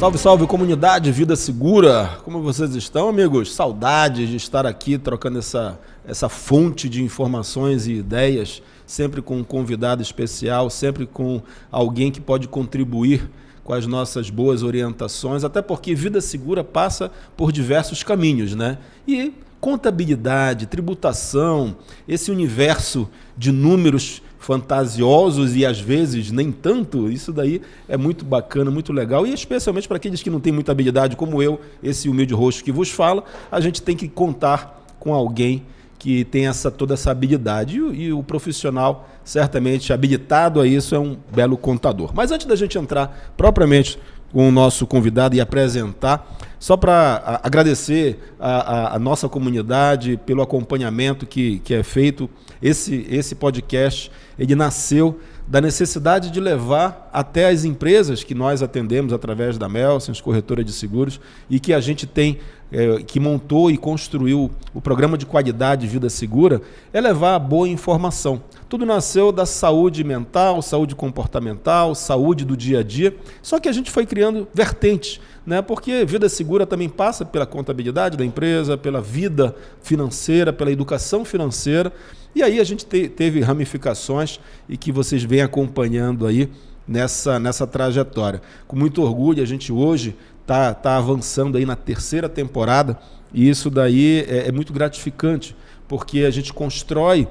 Salve, salve, comunidade Vida Segura! Como vocês estão, amigos? Saudades de estar aqui trocando essa fonte de informações e ideias, sempre com um convidado especial, sempre com alguém que pode contribuir com as nossas boas orientações, até porque Vida Segura passa por diversos caminhos, né? E contabilidade, tributação, esse universo de números fantasiosos e às vezes nem tanto, isso daí é muito bacana, muito legal, e especialmente para aqueles que não têm muita habilidade como eu, esse humilde rosto que vos fala, a gente tem que contar com alguém que tem toda essa habilidade, e o profissional certamente habilitado a isso é um belo contador. Mas antes da gente entrar propriamente com o nosso convidado e apresentar, só para agradecer a nossa comunidade pelo acompanhamento que é feito. Esse podcast, ele nasceu da necessidade de levar até as empresas que nós atendemos através da Melsens, corretora de seguros, e que a gente tem, que montou e construiu o programa de qualidade Vida Segura, é levar boa informação. Tudo nasceu da saúde mental, saúde comportamental, saúde do dia a dia, só que a gente foi criando vertentes, né? Porque Vida Segura também passa pela contabilidade da empresa, pela vida financeira, pela educação financeira, e aí a gente teve ramificações e que vocês vêm acompanhando aí nessa trajetória. Com muito orgulho, a gente hoje está avançando aí na 3ª temporada, e isso daí é muito gratificante, porque a gente constrói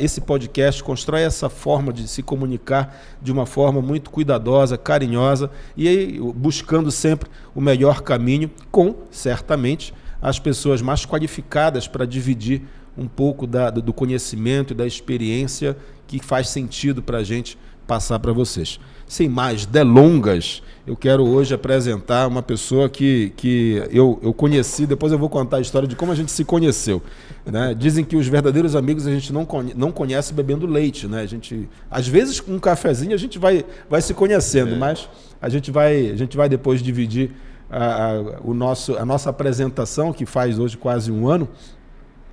esse podcast, constrói essa forma de se comunicar de uma forma muito cuidadosa, carinhosa, e aí, buscando sempre o melhor caminho com, certamente, as pessoas mais qualificadas para dividir um pouco do conhecimento e da experiência que faz sentido para a gente passar para vocês. Sem mais delongas, eu quero hoje apresentar uma pessoa que eu conheci, depois eu vou contar a história de como a gente se conheceu, né? Dizem que os verdadeiros amigos a gente não conhece bebendo leite, né? A gente, às vezes com um cafezinho a gente vai se conhecendo, mas a gente vai depois dividir a nossa apresentação, que faz hoje quase um ano,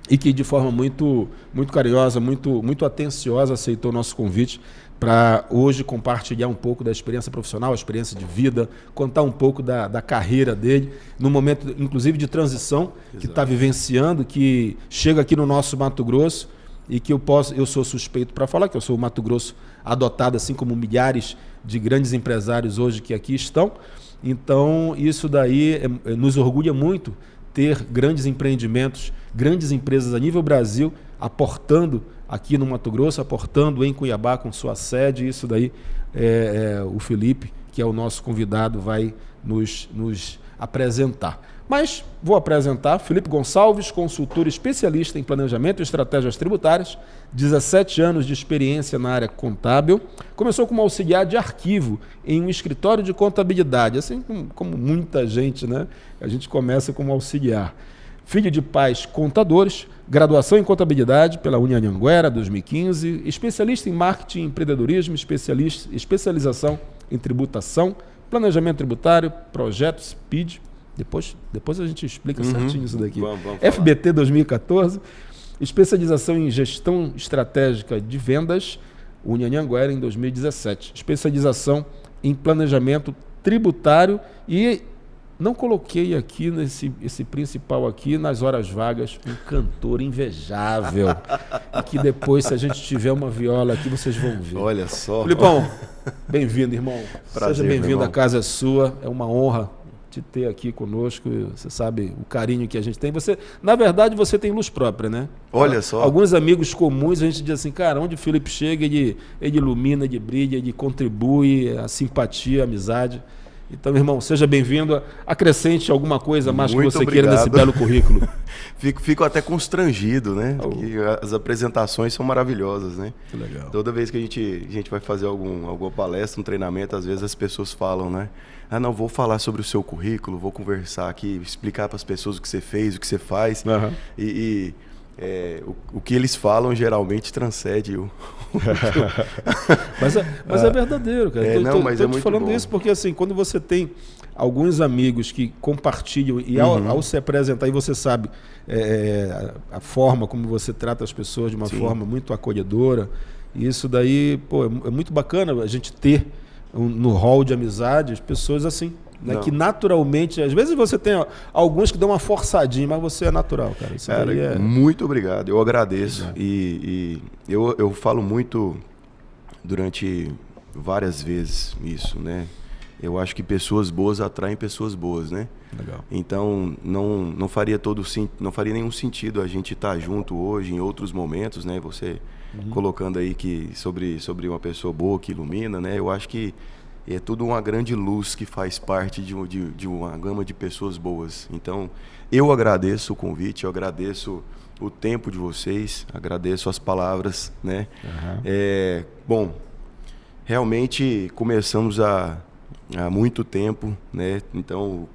e que de forma muito, muito carinhosa, muito atenciosa aceitou o nosso convite para hoje compartilhar um pouco da experiência profissional, a experiência de vida, contar um pouco da carreira dele, no momento, inclusive, de transição que está vivenciando, que chega aqui no nosso Mato Grosso, e que eu sou suspeito para falar, que eu sou o Mato Grosso adotado, assim como milhares de grandes empresários hoje que aqui estão. Então, isso daí nos orgulha muito, ter grandes empreendimentos, grandes empresas a nível Brasil, aportando aqui no Mato Grosso, aportando em Cuiabá com sua sede. Isso daí o Felipe, que é o nosso convidado, vai nos apresentar. Mas vou apresentar Felipe Gonçalves, consultor especialista em planejamento e estratégias tributárias, 17 anos de experiência na área contábil. Começou como auxiliar de arquivo em um escritório de contabilidade, assim como muita gente, né? A gente começa como auxiliar. Filho de pais contadores, graduação em contabilidade pela Unianhanguera, 2015, especialista em marketing e empreendedorismo, especialização em tributação, planejamento tributário, projetos, PID. Depois a gente explica certinho isso daqui. Vamos FBT 2014, especialização em gestão estratégica de vendas, Unianhanguera em 2017. Especialização em planejamento tributário, e não coloquei aqui esse principal aqui nas horas vagas, um cantor invejável. Que depois, se a gente tiver uma viola aqui, vocês vão ver. Olha só. Filipão, bem-vindo, irmão. Prazer, seja bem-vindo, a casa é sua, é uma honra te ter aqui conosco. Você sabe o carinho que a gente tem. Na verdade, você tem luz própria, né? Olha só. Alguns amigos comuns, a gente diz assim, cara, onde o Felipe chega, ele ilumina, ele brilha, ele contribui, a simpatia, a amizade. Então, meu irmão, seja bem-vindo. Acrescente alguma coisa mais que você queira nesse belo currículo. Fico até constrangido, né? Porque as apresentações são maravilhosas, né? Que legal. Toda vez que a gente vai fazer alguma palestra, um treinamento, às vezes as pessoas falam, né? Não, vou falar sobre o seu currículo, vou conversar aqui, explicar para as pessoas o que você fez, o que você faz. Uhum. O que eles falam geralmente transcende o... mas é verdadeiro, cara. Estou te falando bom. isso porque, assim, quando você tem alguns amigos que compartilham e ao se apresentar, e você sabe a forma como você trata as pessoas de uma forma muito acolhedora, e isso daí, é muito bacana a gente ter no hall de amizades pessoas assim, né? Não. Que naturalmente, às vezes você tem alguns que dão uma forçadinha, mas você é natural, cara. Isso Cara, daí é... muito obrigado. Eu agradeço. E eu falo muito durante várias vezes isso, né? Eu acho que pessoas boas atraem pessoas boas, né? Legal. Então, não faria não faria nenhum sentido a gente estar junto hoje em outros momentos, né? Você colocando aí que sobre uma pessoa boa que ilumina, né? Eu acho que é tudo uma grande luz que faz parte de uma gama de pessoas boas. Então, eu agradeço o convite, eu agradeço o tempo de vocês, agradeço as palavras, né? Bom, realmente começamos há muito tempo, né? Então,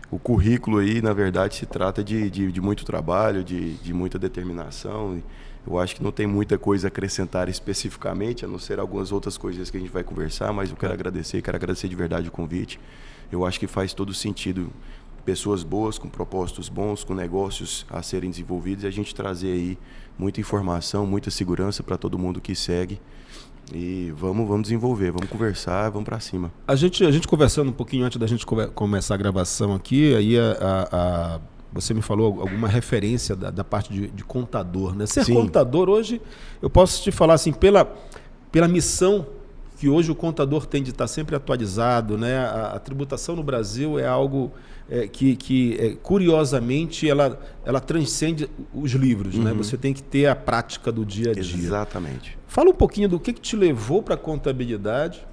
o currículo aí, na verdade, se trata de muito trabalho, de muita determinação. Eu acho que não tem muita coisa a acrescentar especificamente, a não ser algumas outras coisas que a gente vai conversar, mas eu quero agradecer de verdade o convite. Eu acho que faz todo sentido pessoas boas, com propósitos bons, com negócios a serem desenvolvidos, e a gente trazer aí muita informação, muita segurança para todo mundo que segue. E vamos desenvolver, vamos conversar, vamos para cima. A gente conversando um pouquinho antes da gente começar a gravação aqui, aí você me falou alguma referência da parte de contador, né? Ser Sim. contador hoje, eu posso te falar assim, pela missão que hoje o contador tem de estar sempre atualizado, né? A tributação no Brasil é algo que curiosamente, ela transcende os livros, né? Você tem que ter a prática do dia a dia. Exatamente. Fala um pouquinho do que te levou para a contabilidade,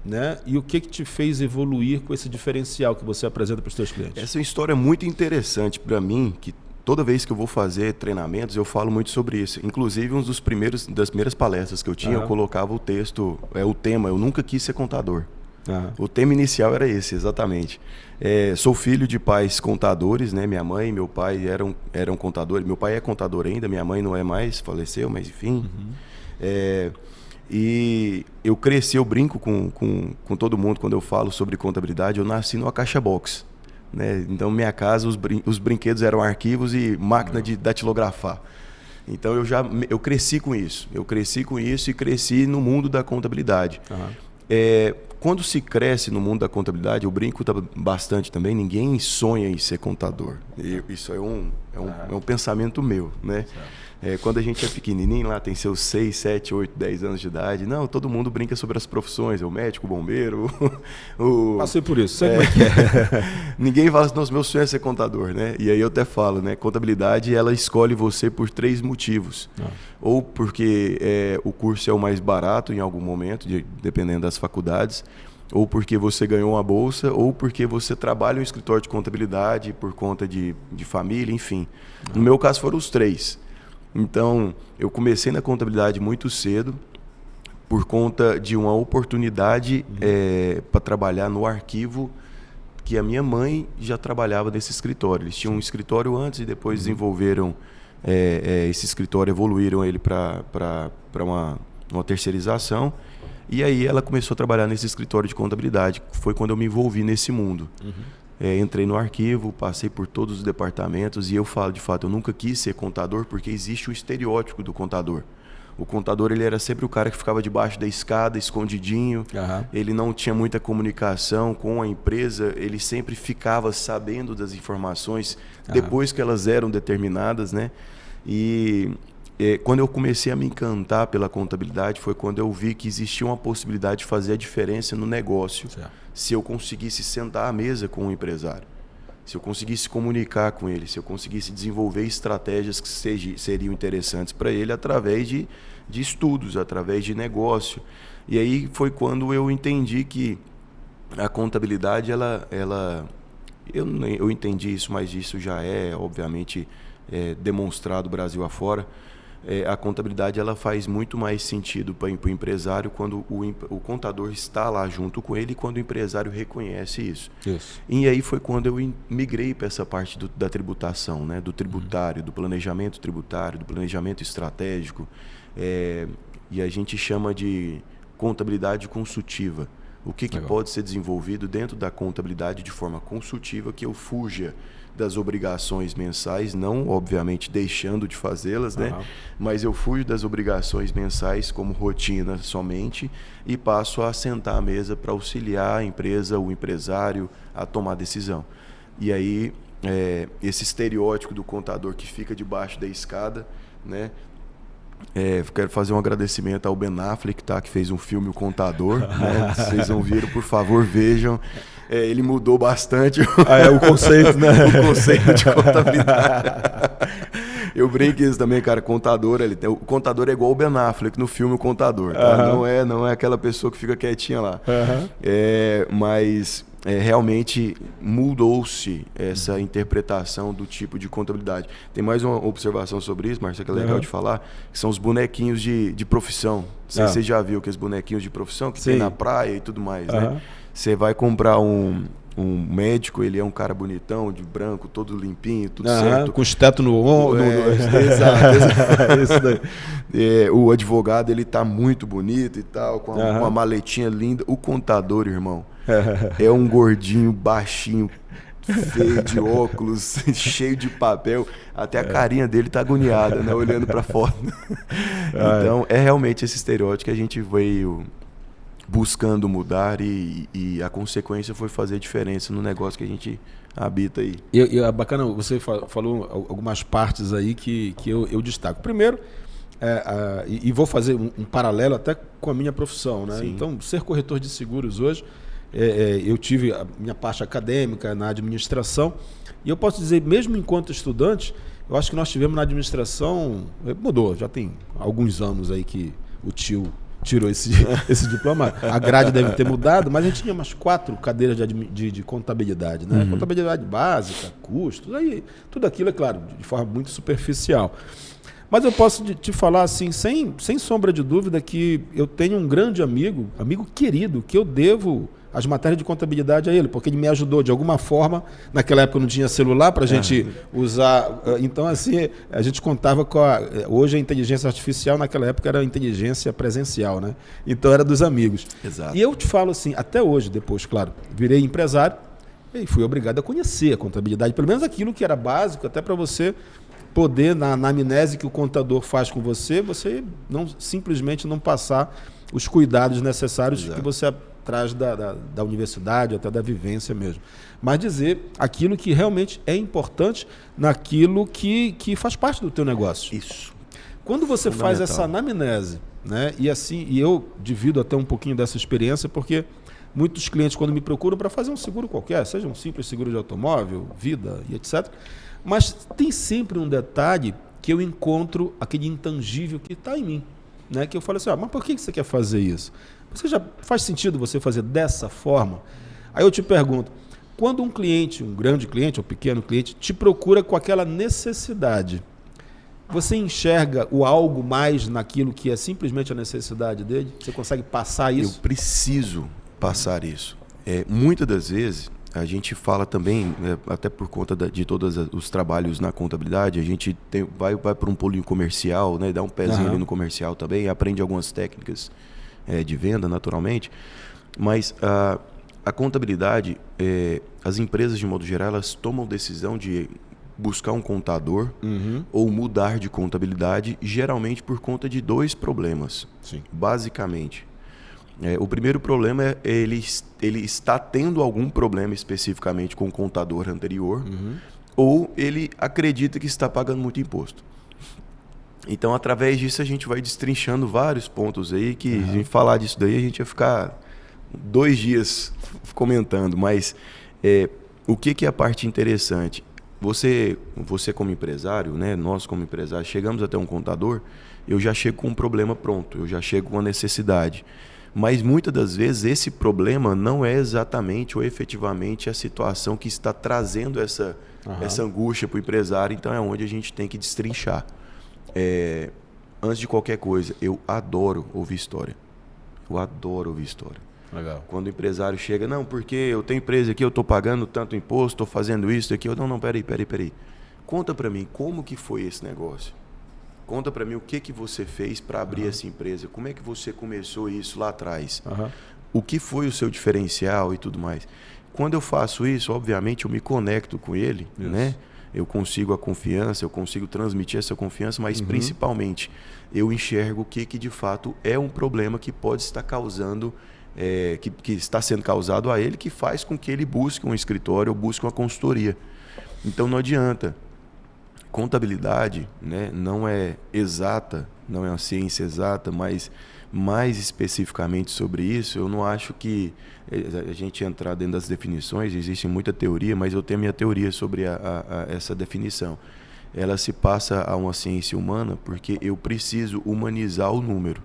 né? E o que te fez evoluir com esse diferencial que você apresenta para os seus clientes? Essa é uma história muito interessante para mim, que toda vez que eu vou fazer treinamentos, eu falo muito sobre isso. Inclusive, das primeiras palestras que eu tinha, eu colocava o texto, o tema, eu nunca quis ser contador. O tema inicial era esse, exatamente. Sou filho de pais contadores, né? Minha mãe e meu pai eram contadores. Meu pai é contador ainda, minha mãe não é mais, faleceu, mas enfim. E eu cresci, eu brinco com todo mundo quando eu falo sobre contabilidade. Eu nasci numa caixa box, né? Então, minha casa, os brinquedos eram arquivos e máquina de datilografar. Então, eu cresci com isso. Eu cresci com isso e cresci no mundo da contabilidade. Quando se cresce no mundo da contabilidade, eu brinco bastante também, ninguém sonha em ser contador. Isso é um pensamento meu, né? Quando a gente é pequenininho, lá tem seus 6, 7, 8, 10 anos de idade, não, todo mundo brinca sobre as profissões, o médico, o bombeiro, Passei por isso, sei como é que é. Ninguém fala assim, nossa, meu sonho é ser contador, né? E aí eu até falo, né? Contabilidade, ela escolhe você por 3 motivos. Ou porque o curso é o mais barato em algum momento, dependendo das faculdades, ou porque você ganhou uma bolsa, ou porque você trabalha em um escritório de contabilidade por conta de família, enfim. No meu caso foram os 3. Então, eu comecei na contabilidade muito cedo por conta de uma oportunidade para trabalhar no arquivo que a minha mãe já trabalhava nesse escritório. Eles tinham um escritório antes e depois desenvolveram esse escritório, evoluíram ele para uma terceirização. E aí ela começou a trabalhar nesse escritório de contabilidade. Foi quando eu me envolvi nesse mundo. Entrei no arquivo, passei por todos os departamentos e eu falo, de fato, eu nunca quis ser contador porque existe o estereótipo do contador. O contador, ele era sempre o cara que ficava debaixo da escada, escondidinho. Ele não tinha muita comunicação com a empresa, ele sempre ficava sabendo das informações depois que elas eram determinadas, né? E quando eu comecei a me encantar pela contabilidade foi quando eu vi que existia uma possibilidade de fazer a diferença no negócio. Se eu conseguisse sentar à mesa com o empresário, se eu conseguisse comunicar com ele, se eu conseguisse desenvolver estratégias que seriam interessantes para ele através de estudos, através de negócio. E aí foi quando eu entendi que a contabilidade, eu entendi isso, mas isso já é, obviamente, demonstrado Brasil afora. A contabilidade, ela faz muito mais sentido para o empresário quando o contador está lá junto com ele e quando o empresário reconhece isso. E aí foi quando eu migrei para essa parte da tributação, né? Do tributário, do planejamento tributário, do planejamento estratégico. E a gente chama de contabilidade consultiva. O que pode ser desenvolvido dentro da contabilidade de forma consultiva, que eu fuja das obrigações mensais, não, obviamente, deixando de fazê-las, né? Mas eu fujo das obrigações mensais como rotina somente e passo a sentar à mesa para auxiliar a empresa, o empresário, a tomar decisão. E aí, esse estereótipo do contador que fica debaixo da escada, né? Quero fazer um agradecimento ao Ben Affleck, tá? Que fez um filme O Contador, né? Se vocês não viram, por favor, vejam. Ele mudou bastante o conceito, né? O conceito de contabilidade. Eu brinco isso também, cara. Contador, o contador é igual o Ben Affleck no filme O Contador, tá? Não é aquela pessoa que fica quietinha lá. Mas realmente mudou-se essa interpretação do tipo de contabilidade. Tem mais uma observação sobre isso, Marcelo, que é legal de falar, que são os bonequinhos de profissão. Não sei se você já viu aqueles bonequinhos de profissão que tem na praia e tudo mais, né? Você vai comprar um médico, ele é um cara bonitão, de branco, todo limpinho, tudo certo. Com esteto no ombro. Exato. Isso daí. O advogado, ele tá muito bonito e tal, com uma maletinha linda. O contador, irmão, é um gordinho, baixinho, feio, de óculos, cheio de papel. Até a carinha dele tá agoniada, né? Olhando pra foto. Então, é realmente esse estereótipo que a gente veio buscando mudar e a consequência foi fazer diferença no negócio que a gente habita aí. É bacana, você falou algumas partes aí que eu destaco. Primeiro, e vou fazer um paralelo até com a minha profissão, né? Então, ser corretor de seguros hoje, eu tive a minha parte acadêmica na administração, e eu posso dizer, mesmo enquanto estudante, eu acho que nós tivemos na administração, mudou, já tem alguns anos aí que o tio tirou esse diploma. A grade deve ter mudado, mas a gente tinha umas 4 cadeiras de contabilidade, né? Contabilidade básica, custos, aí tudo aquilo, é claro, de forma muito superficial. Mas eu posso te falar assim, sem sombra de dúvida, que eu tenho um grande amigo querido, que eu devo as matérias de contabilidade a ele, porque ele me ajudou de alguma forma. Naquela época não tinha celular para a gente usar, então assim, a gente contava com hoje a inteligência artificial, naquela época era a inteligência presencial, né? Então era dos amigos. Exato. E eu te falo assim, até hoje, depois, claro, virei empresário e fui obrigado a conhecer a contabilidade, pelo menos aquilo que era básico, até para você poder, na anamnese que o contador faz com você simplesmente não passar os cuidados necessários que você traz da universidade, até da vivência mesmo. Mas dizer aquilo que realmente é importante naquilo que faz parte do teu negócio. Isso. Quando você faz essa anamnese, né, e eu divido até um pouquinho dessa experiência, porque muitos clientes, quando me procuram para fazer um seguro qualquer, seja um simples seguro de automóvel, vida e etc., mas tem sempre um detalhe que eu encontro, aquele intangível que está em mim, né? Que eu falo assim, mas por que você quer fazer isso? Você já faz sentido você fazer dessa forma? Aí eu te pergunto, quando um cliente, um grande cliente ou pequeno cliente, te procura com aquela necessidade, você enxerga o algo mais naquilo que é simplesmente a necessidade dele? Você consegue passar isso? Eu preciso passar isso. Muitas das vezes, a gente fala também, até por conta de todos os trabalhos na contabilidade, a gente vai para um pulinho comercial, né, dá um pezinho ali no comercial também, aprende algumas técnicas de venda, naturalmente. Mas a contabilidade, as empresas, de modo geral, elas tomam decisão de buscar um contador ou mudar de contabilidade, geralmente por conta de 2 problemas, basicamente. O primeiro problema é ele está tendo algum problema especificamente com o contador anterior, ou ele acredita que está pagando muito imposto. Então, através disso, a gente vai destrinchando vários pontos aí, que a gente falar disso daí, a gente ia ficar 2 dias comentando. Mas o que é a parte interessante? Você como empresário, né, nós como empresários, chegamos até um contador, eu já chego com um problema pronto, eu já chego com uma necessidade. Mas muitas das vezes esse problema não é exatamente ou efetivamente a situação que está trazendo essa angústia para o empresário, então é onde a gente tem que destrinchar. Antes de qualquer coisa, eu adoro ouvir história. Legal. Quando o empresário chega, não, porque eu tenho empresa aqui, eu estou pagando tanto imposto, estou fazendo isso, aqui, não, peraí. Conta para mim, como que foi esse negócio? Conta para mim o que você fez para abrir essa empresa. Como é que você começou isso lá atrás? o que foi o seu diferencial e tudo mais. Quando eu faço isso, obviamente eu me conecto com ele, né? Eu consigo a confiança, eu consigo transmitir essa confiança, mas principalmente eu enxergo o que de fato é um problema que pode estar causando, que está sendo causado a ele, que faz com que ele busque um escritório ou busque uma consultoria. Então não adianta. Contabilidade, né, não é exata, não é uma ciência exata, mas mais especificamente sobre isso, eu não acho que a gente entrar dentro das definições, existe muita teoria, mas eu tenho a minha teoria sobre essa definição. Ela se passa a uma ciência humana porque eu preciso humanizar o número.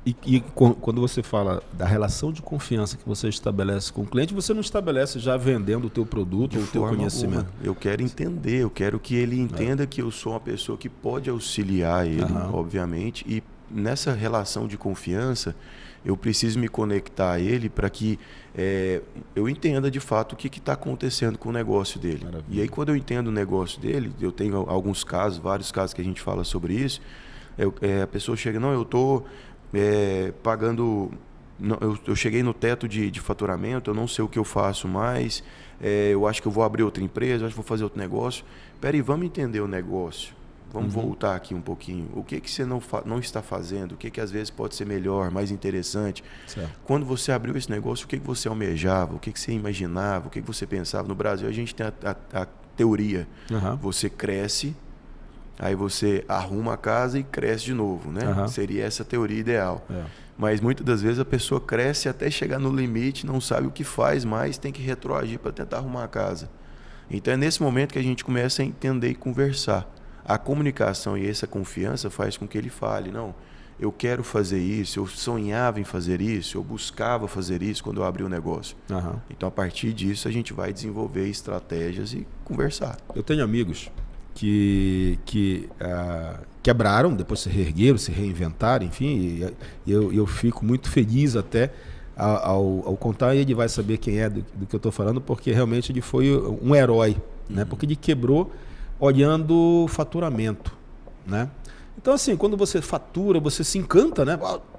E quando você fala da relação de confiança que você estabelece com o cliente, você não estabelece já vendendo o teu produto ou o teu conhecimento. Eu quero entender, eu quero que ele entenda que eu sou uma pessoa que pode auxiliar ele, obviamente, e nessa relação de confiança, eu preciso me conectar a ele para que eu entenda de fato o que está acontecendo com o negócio dele. Maravilha. E aí, quando eu entendo o negócio dele, eu tenho alguns casos, vários casos que a gente fala sobre isso, a pessoa chega, não, eu estou pagando... Não, eu cheguei no teto de faturamento, eu não sei o que eu faço mais, eu acho que eu vou abrir outra empresa, eu acho que vou fazer outro negócio. Peraí, vamos entender o negócio. Vamos voltar aqui um pouquinho. O que você não está fazendo? O que às vezes pode ser melhor, mais interessante? Certo. Quando você abriu esse negócio, o que você almejava? O que você imaginava? O que você pensava? No Brasil, a gente tem a teoria. Você cresce, aí você arruma a casa e cresce de novo, né? Seria essa a teoria ideal. Mas muitas das vezes a pessoa cresce até chegar no limite, não sabe o que faz mais, tem que retroagir para tentar arrumar a casa. Então é nesse momento que a gente começa a entender e conversar. A comunicação e essa confiança faz com que ele fale, não, eu quero fazer isso, eu sonhava em fazer isso, eu buscava fazer isso quando eu abri o negócio. Então, a partir disso, a gente vai desenvolver estratégias e conversar. Eu tenho amigos que quebraram, depois se reergueram, se reinventaram, enfim, e eu fico muito feliz até ao contar, e ele vai saber quem é do que eu estou falando, porque realmente ele foi um herói, né? Porque ele quebrou olhando faturamento, né? Então, assim, quando você fatura, você se encanta, né?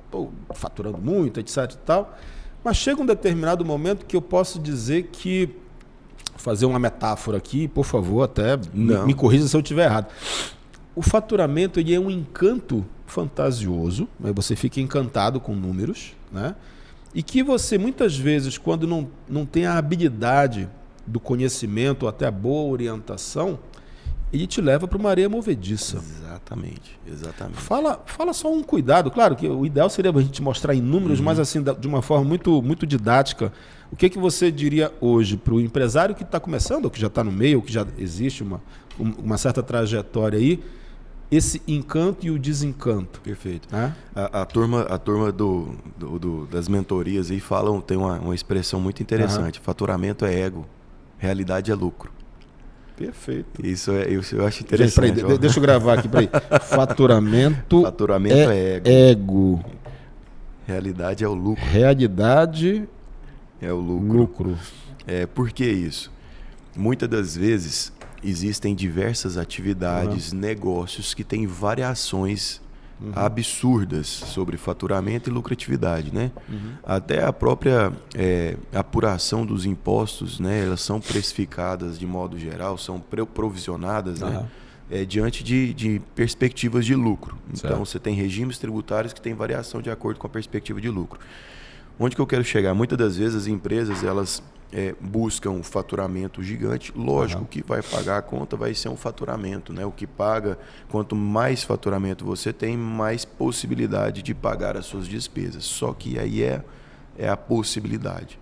Pô, faturando muito, etc e tal. Mas chega um determinado momento que eu posso dizer que, fazer uma metáfora aqui, por favor, até me corrija se eu estiver errado. O faturamento, ele é um encanto fantasioso, né? Você fica encantado com números, né? E que você, muitas vezes, quando não tem a habilidade do conhecimento ou até a boa orientação, ele te leva para uma areia movediça. Exatamente. Fala só um cuidado. Claro que o ideal seria a gente mostrar em números, mas assim, de uma forma muito, muito didática. O que você diria hoje para o empresário que está começando, ou que já está no meio, ou que já existe uma certa trajetória aí, esse encanto e o desencanto? Perfeito. A turma das mentorias aí tem uma expressão muito interessante. Faturamento é ego, realidade é lucro. Perfeito. Isso eu acho interessante. Gente, deixa eu gravar aqui, peraí. Faturamento é ego. Realidade é o lucro. Realidade é o lucro. Por que isso? Muitas das vezes existem diversas atividades, negócios que têm variações absurdas sobre faturamento e lucratividade, né? Até a própria apuração dos impostos, né? Elas são precificadas de modo geral, são provisionadas, né? Diante de perspectivas de lucro. Certo. Então, você tem regimes tributários que têm variação de acordo com a perspectiva de lucro. Onde que eu quero chegar? Muitas das vezes as empresas, elas buscam um faturamento gigante. Lógico que vai pagar a conta, vai ser um faturamento, né? O que paga, quanto mais faturamento você tem, mais possibilidade de pagar as suas despesas. Só que aí é a possibilidade.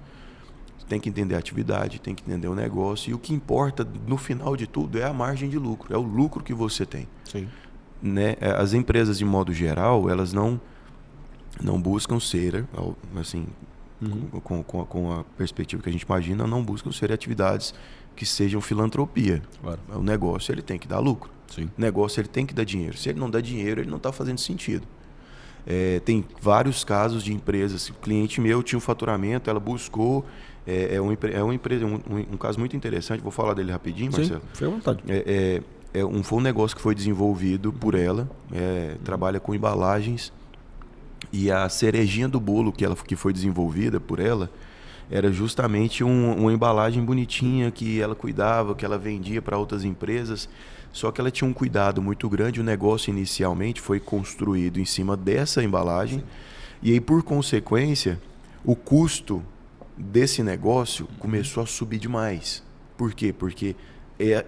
Tem que entender a atividade, tem que entender o negócio. E o que importa, no final de tudo, é a margem de lucro. É o lucro que você tem. Sim. Né? As empresas, de modo geral, elas não buscam ser, assim, com a perspectiva que a gente imagina, não buscam ser atividades que sejam filantropia. Claro. O negócio, ele tem que dar lucro. Sim. O negócio, ele tem que dar dinheiro. Se ele não dá dinheiro, ele não está fazendo sentido. Tem vários casos de empresas. O cliente meu tinha um faturamento, ela buscou... uma empresa, um caso muito interessante, vou falar dele rapidinho, Marcelo. Sim, fique à vontade. Foi um negócio que foi desenvolvido por ela, trabalha com embalagens. E a cerejinha do bolo que foi desenvolvida por ela era justamente uma embalagem bonitinha que ela cuidava, que ela vendia para outras empresas. Só que ela tinha um cuidado muito grande. O negócio inicialmente foi construído em cima dessa embalagem. Sim. E aí, por consequência, o custo desse negócio começou a subir demais. Por quê? Porque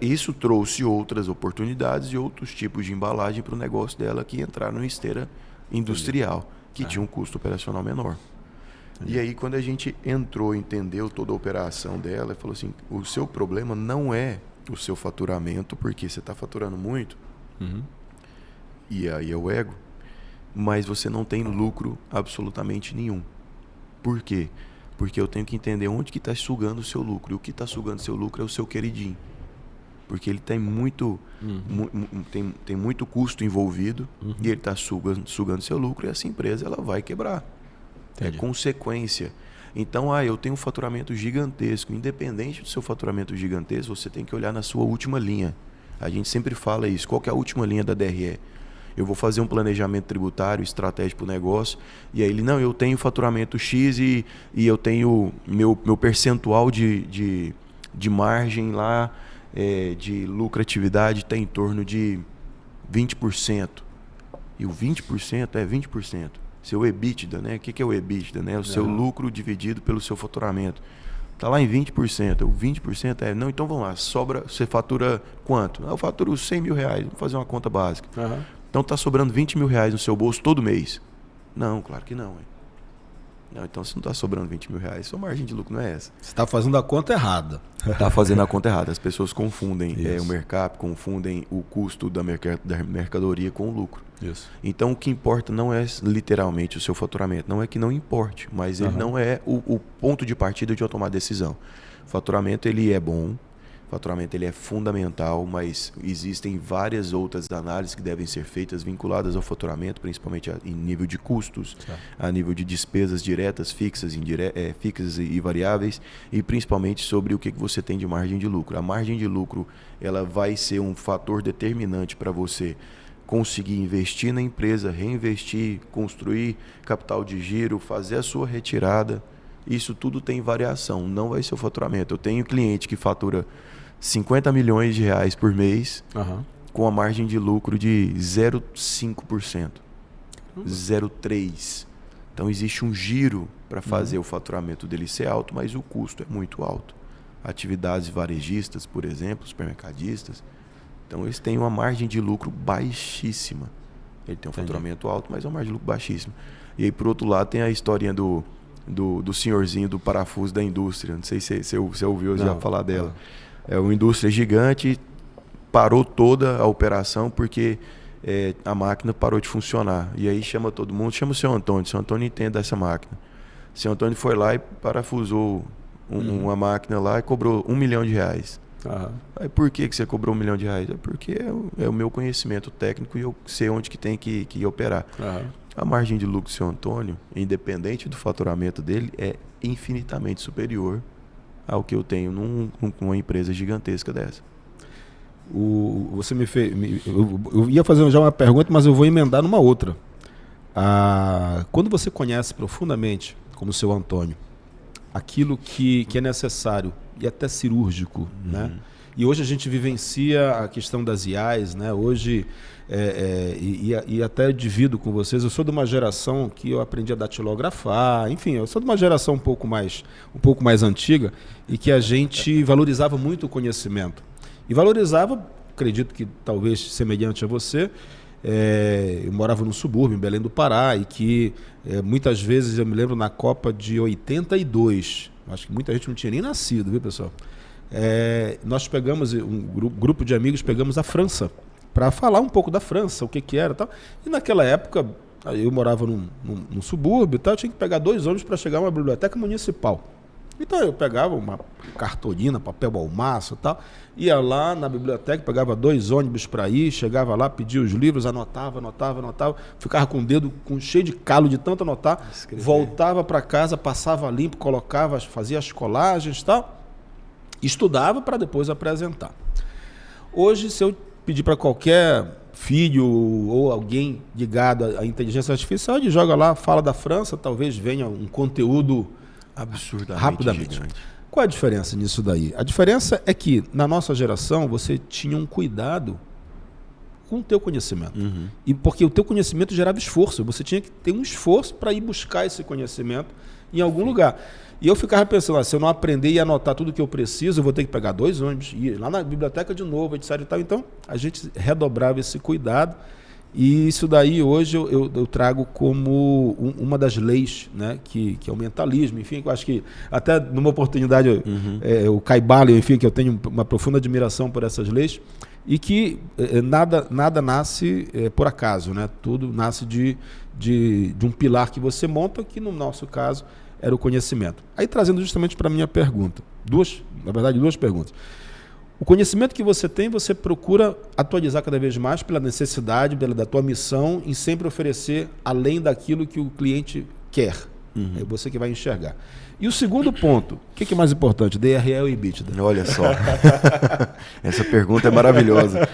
isso trouxe outras oportunidades e outros tipos de embalagem para o negócio dela que entraram em esteira industrial, que tinha um custo operacional menor. E aí, quando a gente entrou, entendeu toda a operação dela, falou assim, o seu problema não é o seu faturamento, porque você está faturando muito, e aí é o ego, mas você não tem lucro absolutamente nenhum. Por quê? Porque eu tenho que entender onde que está sugando o seu lucro. E o que está sugando o seu lucro é o seu queridinho. Porque ele tem muito, tem muito custo envolvido, e ele está sugando seu lucro, e essa empresa ela vai quebrar. Entendi. É consequência. Então, eu tenho um faturamento gigantesco. Independente do seu faturamento gigantesco, você tem que olhar na sua última linha. A gente sempre fala isso. Qual que é a última linha da DRE? Eu vou fazer um planejamento tributário estratégico para o negócio, e aí eu tenho faturamento X e eu tenho meu percentual de margem lá, de lucratividade está em torno de 20%. E o 20% é 20%. Seu EBITDA, né? O que é o EBITDA? Né? O seu lucro dividido pelo seu faturamento. Está lá em 20%. O 20% não, então vamos lá. Sobra, você fatura quanto? Eu faturo 100 mil reais. Vamos fazer uma conta básica. Então está sobrando 20 mil reais no seu bolso todo mês. Não, claro que não. Não, então se não está sobrando 20 mil reais, sua margem de lucro não é essa. Você está fazendo a conta errada. Está fazendo a conta errada. As pessoas confundem o mercado, confundem o custo da mercadoria com o lucro. Isso. Então o que importa não é literalmente o seu faturamento. Não é que não importe, mas ele não é o ponto de partida de eu tomar decisão. O faturamento ele é bom. O faturamento ele é fundamental, mas existem várias outras análises que devem ser feitas vinculadas ao faturamento, principalmente em nível de custos, a nível de despesas diretas, fixas e variáveis, e principalmente sobre o que você tem de margem de lucro. A margem de lucro ela vai ser um fator determinante para você conseguir investir na empresa, reinvestir, construir capital de giro, fazer a sua retirada. Isso tudo tem variação, não vai ser o faturamento. Eu tenho cliente que fatura 50 milhões de reais por mês com a margem de lucro de 0,5%, 0,3%. Então existe um giro para fazer o faturamento dele ser alto, mas o custo é muito alto. Atividades varejistas, por exemplo, supermercadistas, então eles têm uma margem de lucro baixíssima. Ele tem um faturamento alto, mas é uma margem de lucro baixíssima. E aí, por outro lado, tem a historinha do senhorzinho do parafuso da indústria. Não sei se você ouviu já falar dela. É uma indústria gigante, parou toda a operação porque a máquina parou de funcionar. E aí chama todo mundo, chama o seu Antônio. O seu Antônio entende dessa máquina. O seu Antônio foi lá e parafusou uma máquina lá e cobrou R$1 milhão. Aí por que você cobrou R$1 milhão? É porque é o meu conhecimento técnico e eu sei onde que tem que operar. A margem de lucro do seu Antônio, independente do faturamento dele, é infinitamente superior ao que eu tenho numa empresa gigantesca dessa. Você me fez. Eu ia fazer já uma pergunta, mas eu vou emendar numa outra. Quando você conhece profundamente, como o seu Antônio, aquilo que é necessário e até cirúrgico, né? E hoje a gente vivencia a questão das IAs, né? Hoje, e até divido com vocês, eu sou de uma geração que eu aprendi a datilografar, enfim, eu sou de uma geração um pouco mais antiga e que a gente valorizava muito o conhecimento. E valorizava, acredito que talvez semelhante a você, eu morava no subúrbio, em Belém do Pará, e que muitas vezes, eu me lembro na Copa de 82, acho que muita gente não tinha nem nascido, viu, pessoal? Nós pegamos, um grupo de amigos, pegamos a França, para falar um pouco da França, o que era e tal. E naquela época, eu morava num subúrbio e tal, eu tinha que pegar 2 ônibus para chegar a uma biblioteca municipal. Então eu pegava uma cartolina, papel almaço e tal, ia lá na biblioteca, pegava 2 ônibus para ir, chegava lá, pedia os livros, anotava, ficava com o dedo cheio de calo de tanto anotar, voltava para casa, passava limpo, colocava, fazia as colagens e tal, estudava para depois apresentar. Hoje, se eu pedir para qualquer filho ou alguém ligado à inteligência artificial, ele joga lá, fala da França, talvez venha um conteúdo absurdamente rapidamente. Gigante. Qual a diferença nisso daí? A diferença é que na nossa geração você tinha um cuidado com o teu conhecimento. E porque o teu conhecimento gerava esforço, você tinha que ter um esforço para ir buscar esse conhecimento em algum lugar. E eu ficava pensando, se eu não aprender e anotar tudo que eu preciso, eu vou ter que pegar 2 ônibus, ir lá na biblioteca de novo, etc. E tal. Então, a gente redobrava esse cuidado. E isso daí, hoje, eu trago como uma das leis, né, que é o mentalismo. Enfim, eu acho que até numa oportunidade, o Caibalion, enfim, que eu tenho uma profunda admiração por essas leis, e que nada nasce por acaso, né? Tudo nasce de um pilar que você monta, que no nosso caso era o conhecimento. Aí trazendo justamente para a minha pergunta, duas perguntas. O conhecimento que você tem, você procura atualizar cada vez mais pela necessidade, da tua missão em sempre oferecer além daquilo que o cliente quer. É você que vai enxergar. E o segundo ponto, o que é mais importante, DRE ou EBITDA? Olha só, essa pergunta é maravilhosa.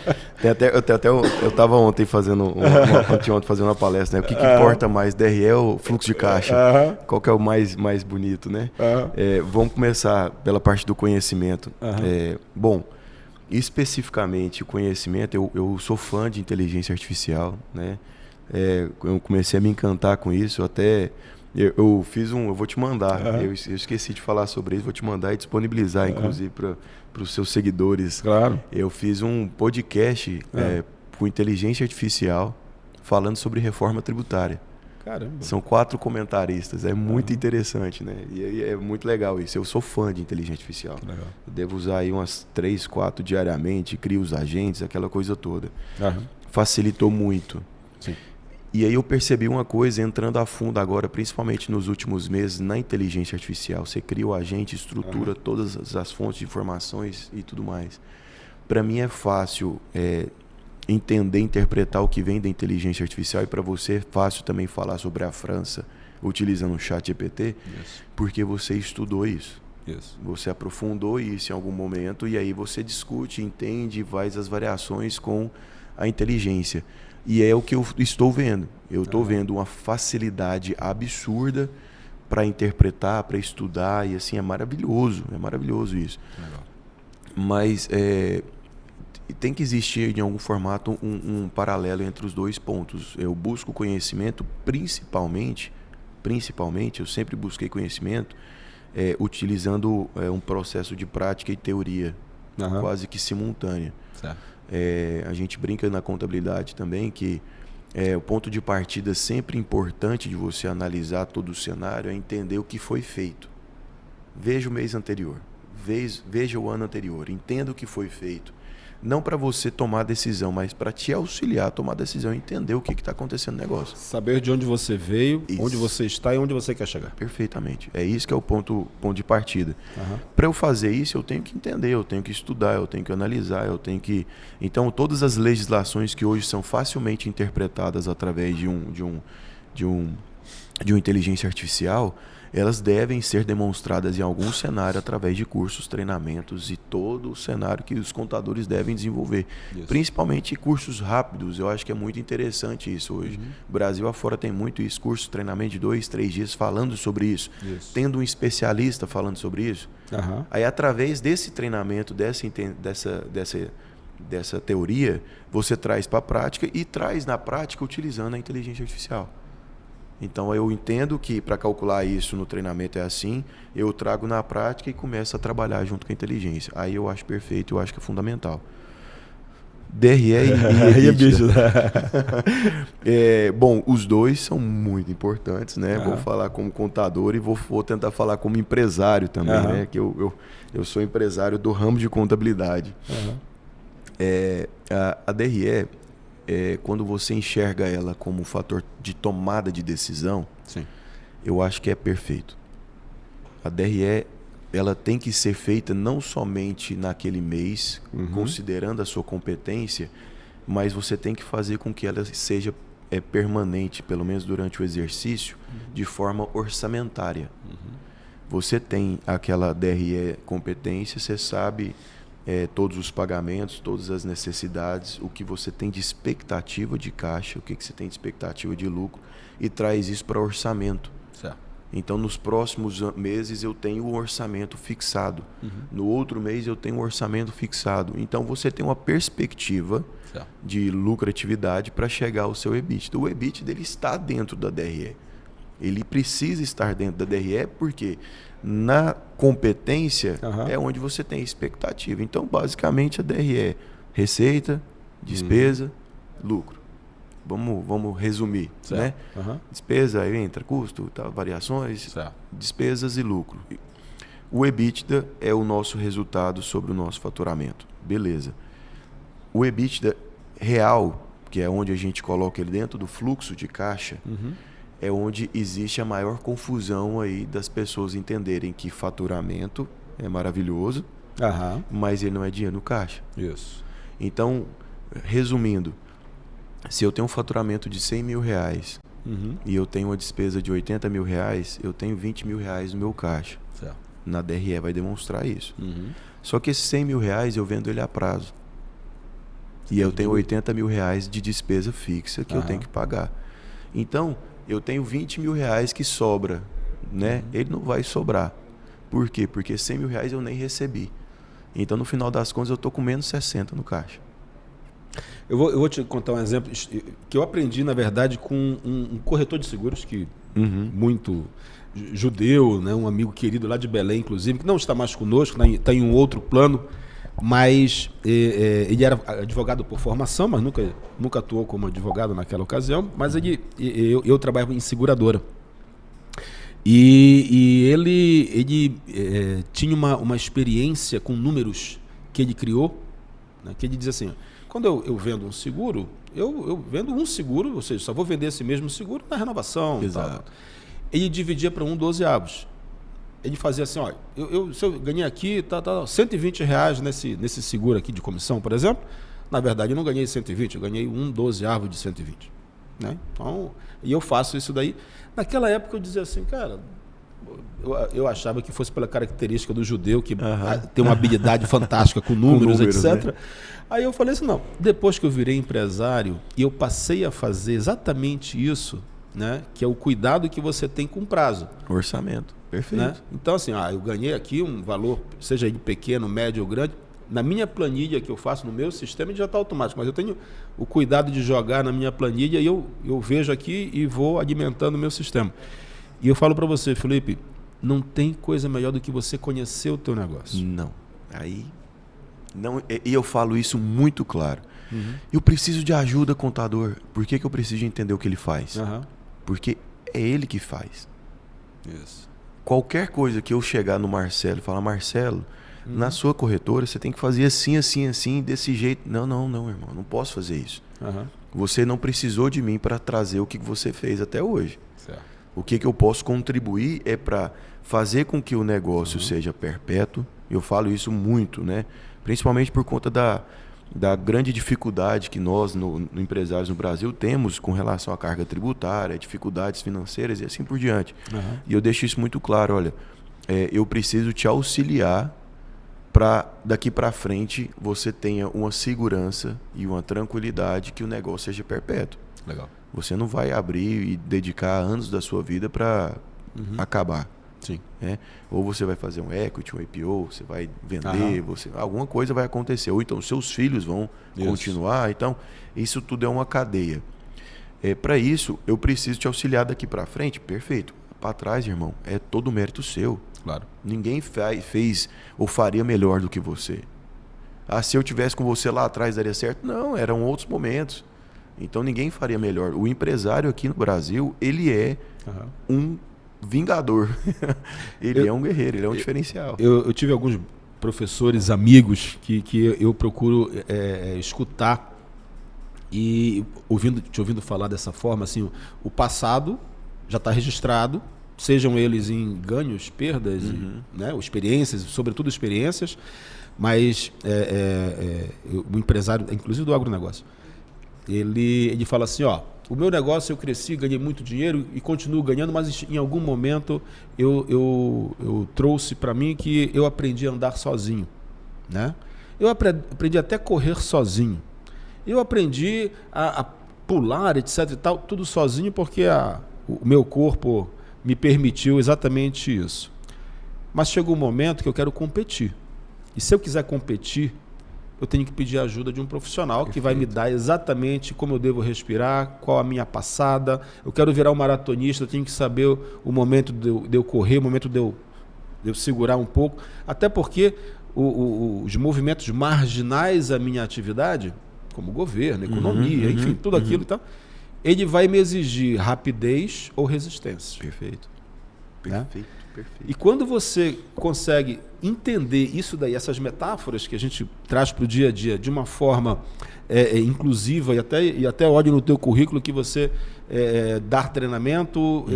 Eu estava ontem anteontem fazendo uma palestra, né? O que importa mais, DRE ou fluxo de caixa? Qual que é o mais bonito, né? Vamos começar pela parte do conhecimento. Bom, especificamente o conhecimento, eu sou fã de inteligência artificial, né? Eu comecei a me encantar com isso, eu fiz eu vou te mandar, eu esqueci de falar sobre isso, vou te mandar e disponibilizar, inclusive, para os seus seguidores. Claro. Eu fiz um podcast com inteligência artificial falando sobre reforma tributária. Caramba. São 4 comentaristas, é muito interessante, né? E é muito legal isso. Eu sou fã de inteligência artificial. Legal. Eu devo usar aí umas 3, 4 diariamente, crio os agentes, aquela coisa toda. Facilitou muito. Sim. E aí eu percebi uma coisa, entrando a fundo agora, principalmente nos últimos meses, na inteligência artificial. Você cria o agente, estrutura todas as fontes de informações e tudo mais. Para mim é fácil entender, interpretar o que vem da inteligência artificial, e para você é fácil também falar sobre a França utilizando o ChatGPT, porque você estudou isso. Você aprofundou isso em algum momento e aí você discute, entende, faz as variações com a inteligência. E é o que eu estou vendo. Eu estou vendo uma facilidade absurda para interpretar, para estudar, e assim, é maravilhoso isso. Legal. Mas tem que existir, em algum formato, um paralelo entre os dois pontos. Eu busco conhecimento, principalmente, eu sempre busquei conhecimento utilizando um processo de prática e teoria, quase que simultânea. Certo. A gente brinca na contabilidade também que o ponto de partida sempre importante de você analisar todo o cenário é entender o que foi feito. Veja o mês anterior, veja o ano anterior, entenda o que foi feito. Não para você tomar decisão, mas para te auxiliar a tomar decisão e entender o que está acontecendo no negócio. Saber de onde você veio, Isso. onde você está e onde você quer chegar. Perfeitamente. É isso que é o ponto de partida. Para eu fazer isso, eu tenho que entender, eu tenho que estudar, eu tenho que analisar, eu tenho que... Então, todas as legislações que hoje são facilmente interpretadas através de uma inteligência artificial, elas devem ser demonstradas em algum cenário através de cursos, treinamentos e todo o cenário que os contadores devem desenvolver. Isso. Principalmente cursos rápidos, eu acho que é muito interessante isso hoje. O Brasil afora tem muito isso, curso, treinamento de 2, 3 dias falando sobre isso. Tendo um especialista falando sobre isso. Aí, através desse treinamento, dessa teoria, você traz para a prática e traz na prática utilizando a inteligência artificial. Então, eu entendo que para calcular isso no treinamento é assim, eu trago na prática e começo a trabalhar junto com a inteligência. Aí eu acho perfeito, eu acho que é fundamental. DRE e EBITDA. Bom, os dois são muito importantes, né? Vou falar como contador e vou tentar falar como empresário também, né? Que eu sou empresário do ramo de contabilidade. A DRE... quando você enxerga ela como um fator de tomada de decisão, sim, eu acho que é perfeito. A DRE, ela tem que ser feita não somente naquele mês, considerando a sua competência, mas você tem que fazer com que ela seja permanente, pelo menos durante o exercício, de forma orçamentária. Você tem aquela DRE competência, você sabe todos os pagamentos, todas as necessidades, o que você tem de expectativa de caixa, o que você tem de expectativa de lucro, e traz isso para orçamento. Certo. Então, nos próximos meses eu tenho o orçamento fixado. No outro mês eu tenho o orçamento fixado. Então, você tem uma perspectiva de lucratividade para chegar ao seu EBITDA. O EBITDA dele está dentro da DRE. Ele precisa estar dentro da DRE porque na competência é onde você tem expectativa. Então, basicamente, a DRE é receita, despesa, lucro. Vamos resumir, né? Despesa, aí entra custo, variações, despesas e lucro. O EBITDA é o nosso resultado sobre o nosso faturamento. Beleza. O EBITDA real, que é onde a gente coloca ele dentro do fluxo de caixa, é onde existe a maior confusão aí das pessoas entenderem que faturamento é maravilhoso, mas ele não é dinheiro no caixa. Isso. Então, resumindo, se eu tenho um faturamento de 100 mil reais e eu tenho uma despesa de 80 mil reais, eu tenho 20 mil reais no meu caixa. Certo. Na DRE vai demonstrar isso. Só que esses 100 mil reais eu vendo ele a prazo. E eu tenho 80 mil reais de despesa fixa que eu tenho que pagar. Então, eu tenho 20 mil reais que sobra, né? Ele não vai sobrar. Por quê? Porque 100 mil reais eu nem recebi. Então, no final das contas, eu estou com menos 60 no caixa. Eu vou te contar um exemplo que eu aprendi, na verdade, com um corretor de seguros que muito judeu, né? Um amigo querido lá de Belém, inclusive, que não está mais conosco, está em um outro plano, mas ele era advogado por formação, mas nunca atuou como advogado naquela ocasião, mas eu trabalhava em seguradora. E ele tinha uma experiência com números que ele criou, né? Que ele dizia assim: quando eu vendo um seguro, eu vendo um seguro, ou seja, só vou vender esse mesmo seguro na renovação. Exato. Tal. Ele dividia para 1/12. Ele fazia assim: olha, se eu ganhei aqui R$120 nesse seguro aqui de comissão, por exemplo, na verdade eu não ganhei 120, eu ganhei 1/12 de 120. Né? Então, e eu faço isso daí. Naquela época eu dizia assim, cara, eu achava que fosse pela característica do judeu, que tem uma habilidade fantástica com números, etc. Né? Aí eu falei assim, não, depois que eu virei empresário e eu passei a fazer exatamente isso, né, que é o cuidado que você tem com o prazo. Orçamento, perfeito. Né? Então assim, eu ganhei aqui um valor, seja ele pequeno, médio ou grande, na minha planilha que eu faço no meu sistema ele já está automático, mas eu tenho o cuidado de jogar na minha planilha e eu vejo aqui e vou alimentando o meu sistema. E eu falo para você, Felipe, não tem coisa melhor do que você conhecer o teu negócio. Não. E eu falo isso muito claro. Eu preciso de ajuda, contador. Por que eu preciso de entender o que ele faz? Porque é ele que faz. Isso. Qualquer coisa que eu chegar no Marcelo e falar, Marcelo, na sua corretora você tem que fazer assim, assim, assim, desse jeito. Não, irmão, não posso fazer isso. Você não precisou de mim para trazer o que você fez até hoje. Certo. O que eu posso contribuir é para fazer com que o negócio seja perpétuo. Eu falo isso muito, né? Principalmente por conta da grande dificuldade que nós, empresários no Brasil, temos com relação à carga tributária, dificuldades financeiras e assim por diante. E eu deixo isso muito claro, olha, eu preciso te auxiliar para daqui para frente você tenha uma segurança e uma tranquilidade que o negócio seja perpétuo. Legal. Você não vai abrir e dedicar anos da sua vida para acabar. Sim. Né? Ou você vai fazer um equity, um IPO, você vai vender, alguma coisa vai acontecer. Ou então seus filhos vão continuar. Então, isso tudo é uma cadeia. Para isso, eu preciso te auxiliar daqui para frente. Perfeito. Para trás, irmão, é todo mérito seu. Claro. Ninguém fez ou faria melhor do que você. Se eu tivesse com você lá atrás, daria certo? Não, eram outros momentos. Então, ninguém faria melhor. O empresário aqui no Brasil, ele é um vingador. Ele é um guerreiro, ele é um diferencial. Eu tive alguns professores, amigos, que eu procuro escutar e te ouvindo falar dessa forma, assim, o passado já está registrado, sejam eles em ganhos, perdas, né, experiências, sobretudo experiências, mas o empresário, inclusive do agronegócio, ele fala assim, o meu negócio eu cresci, ganhei muito dinheiro e continuo ganhando, mas em algum momento eu trouxe para mim que eu aprendi a andar sozinho, né? Eu aprendi até a correr sozinho. Eu aprendi a pular, etc e tal, tudo sozinho porque o meu corpo me permitiu exatamente isso. Mas chegou um momento que eu quero competir. E se eu quiser competir, eu tenho que pedir a ajuda de um profissional. Perfeito. Que vai me dar exatamente como eu devo respirar, qual a minha passada. Eu quero virar um maratonista, eu tenho que saber o momento de eu correr, o momento de eu segurar um pouco. Até porque os movimentos marginais à minha atividade, como governo, economia, enfim, tudo aquilo e tal, ele vai me exigir rapidez ou resistência. Perfeito. Né? Perfeito. E quando você consegue entender isso daí, essas metáforas que a gente traz para o dia a dia de uma forma inclusiva, e até olho no teu currículo que você dá treinamento